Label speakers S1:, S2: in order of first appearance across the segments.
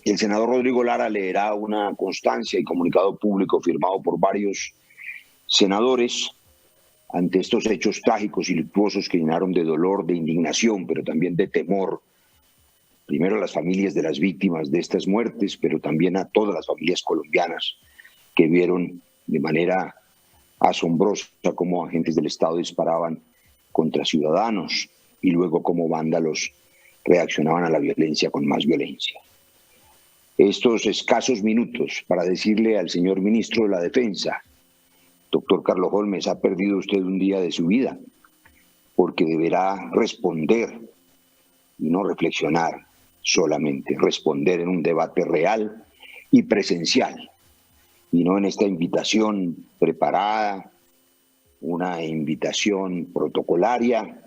S1: El senador Rodrigo Lara leerá una constancia y comunicado público firmado por varios senadores ante estos hechos trágicos y luctuosos que llenaron de dolor, de indignación, pero también de temor, primero a las familias de las víctimas de estas muertes, pero también a todas las familias colombianas que vieron de manera asombrosa cómo agentes del Estado disparaban contra ciudadanos y luego cómo vándalos reaccionaban a la violencia con más violencia. Estos escasos minutos para decirle al señor ministro de la Defensa: doctor Carlos Holmes, ha perdido usted un día de su vida, porque deberá responder y no reflexionar solamente, responder en un debate real y presencial, y no en esta invitación preparada, una invitación protocolaria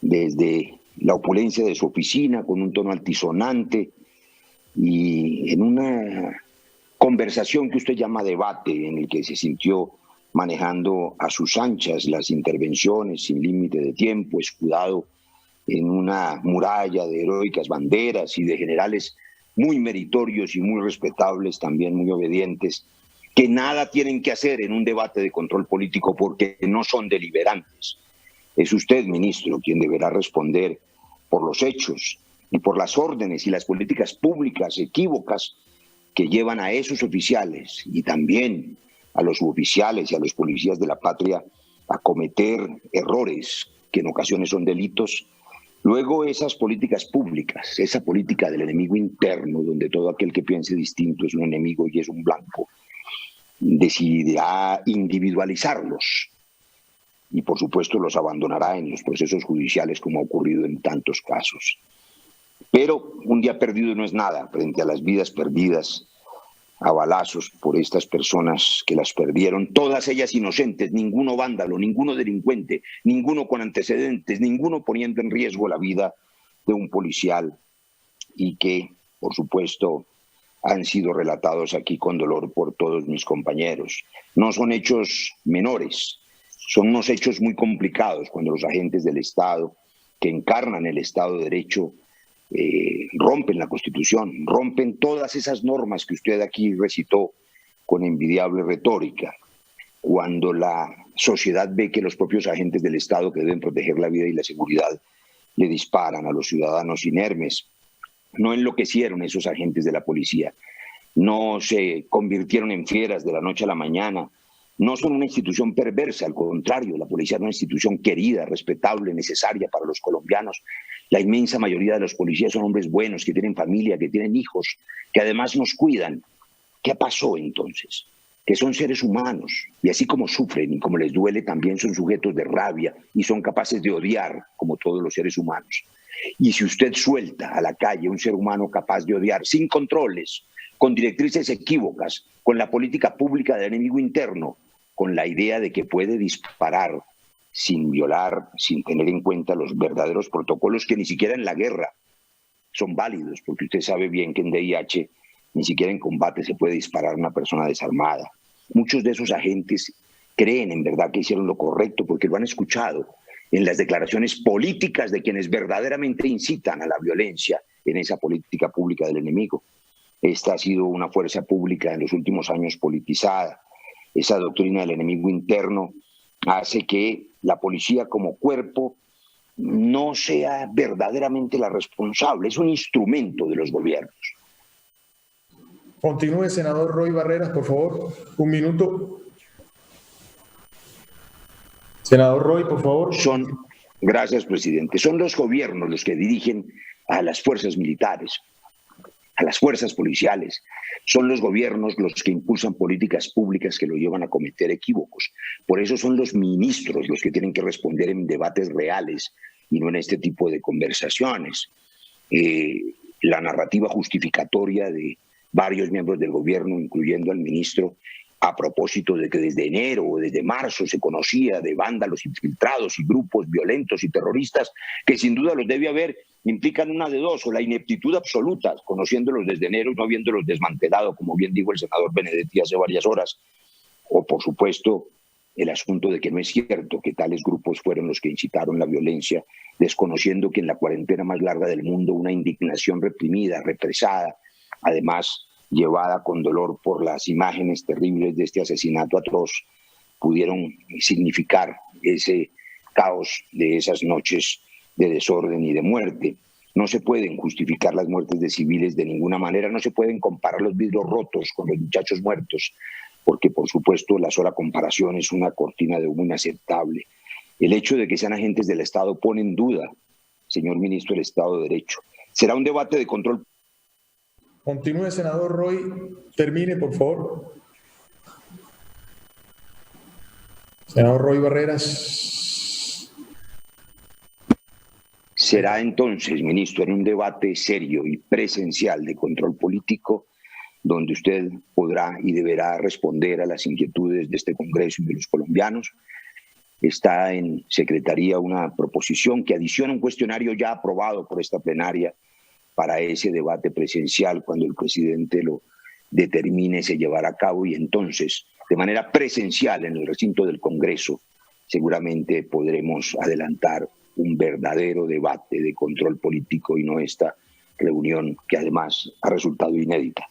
S1: desde la opulencia de su oficina con un tono altisonante y en una conversación que usted llama debate, en el que se sintió manejando a sus anchas las intervenciones sin límite de tiempo, escudado en una muralla de heroicas banderas y de generales muy meritorios y muy respetables, también muy obedientes, que nada tienen que hacer en un debate de control político porque no son deliberantes. Es usted, ministro, quien deberá responder por los hechos y por las órdenes y las políticas públicas equívocas que llevan a esos oficiales y también a los suboficiales y a los policías de la patria a cometer errores que en ocasiones son delitos. Luego esas políticas públicas, esa política del enemigo interno, donde todo aquel que piense distinto es un enemigo y es un blanco, decidirá individualizarlos y por supuesto los abandonará en los procesos judiciales como ha ocurrido en tantos casos. Pero un día perdido no es nada frente a las vidas perdidas a balazos por estas personas que las perdieron, todas ellas inocentes, ninguno vándalo, ninguno delincuente, ninguno con antecedentes, ninguno poniendo en riesgo la vida de un policial, y que, por supuesto, han sido relatados aquí con dolor por todos mis compañeros. No son hechos menores, son unos hechos muy complicados cuando los agentes del Estado, que encarnan el Estado de Derecho, rompen la Constitución, rompen todas esas normas que usted aquí recitó con envidiable retórica. Cuando la sociedad ve que los propios agentes del Estado, que deben proteger la vida y la seguridad, le disparan a los ciudadanos inermes. No enloquecieron esos agentes de la policía, no se convirtieron en fieras de la noche a la mañana, no son una institución perversa, al contrario, la policía es una institución querida, respetable, necesaria para los colombianos. La inmensa mayoría de los policías son hombres buenos, que tienen familia, que tienen hijos, que además nos cuidan. ¿Qué pasó entonces? Que son seres humanos, y así como sufren y como les duele, también son sujetos de rabia y son capaces de odiar, como todos los seres humanos. Y si usted suelta a la calle un ser humano capaz de odiar, sin controles, con directrices equívocas, con la política pública del enemigo interno, con la idea de que puede disparar sin violar, sin tener en cuenta los verdaderos protocolos que ni siquiera en la guerra son válidos, porque usted sabe bien que en DIH ni siquiera en combate se puede disparar a una persona desarmada. Muchos de esos agentes creen en verdad que hicieron lo correcto porque lo han escuchado en las declaraciones políticas de quienes verdaderamente incitan a la violencia en esa política pública del enemigo. Esta ha sido una fuerza pública en los últimos años politizada. Esa doctrina del enemigo interno hace que la policía como cuerpo no sea verdaderamente la responsable, es un instrumento de los gobiernos.
S2: Continúe, senador Roy Barreras, por favor. Un minuto. Senador Roy, por favor.
S1: Gracias, presidente. Son los gobiernos los que dirigen a las fuerzas militares, a las fuerzas policiales. Son los gobiernos los que impulsan políticas públicas que lo llevan a cometer equívocos. Por eso son los ministros los que tienen que responder en debates reales y no en este tipo de conversaciones. La narrativa justificatoria de varios miembros del gobierno, incluyendo al ministro, a propósito de que desde enero o desde marzo se conocía de vándalos infiltrados y grupos violentos y terroristas, que sin duda los debe haber, implican una de dos: o la ineptitud absoluta, conociéndolos desde enero y no habiéndolos desmantelado, como bien dijo el senador Benedetti hace varias horas, o por supuesto el asunto de que no es cierto que tales grupos fueron los que incitaron la violencia, desconociendo que en la cuarentena más larga del mundo una indignación reprimida, represada, además llevada con dolor por las imágenes terribles de este asesinato atroz, pudieron significar ese caos de esas noches de desorden y de muerte. No se pueden justificar las muertes de civiles de ninguna manera, no se pueden comparar los vidrios rotos con los muchachos muertos, porque por supuesto la sola comparación es una cortina de humo inaceptable. El hecho de que sean agentes del Estado pone en duda, señor ministro, el Estado de Derecho. Será un debate de control.
S2: Continúe, senador Roy. Termine, por favor. Senador Roy Barreras.
S1: Será entonces, ministro, en un debate serio y presencial de control político, donde usted podrá y deberá responder a las inquietudes de este Congreso y de los colombianos. Está en Secretaría una proposición que adiciona un cuestionario ya aprobado por esta plenaria para ese debate presencial. Cuando el presidente lo determine, se llevará a cabo, y entonces, de manera presencial en el recinto del Congreso, seguramente podremos adelantar un verdadero debate de control político y no esta reunión que además ha resultado inédita,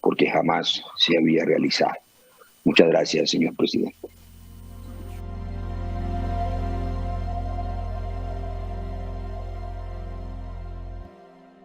S1: porque jamás se había realizado. Muchas gracias, señor presidente.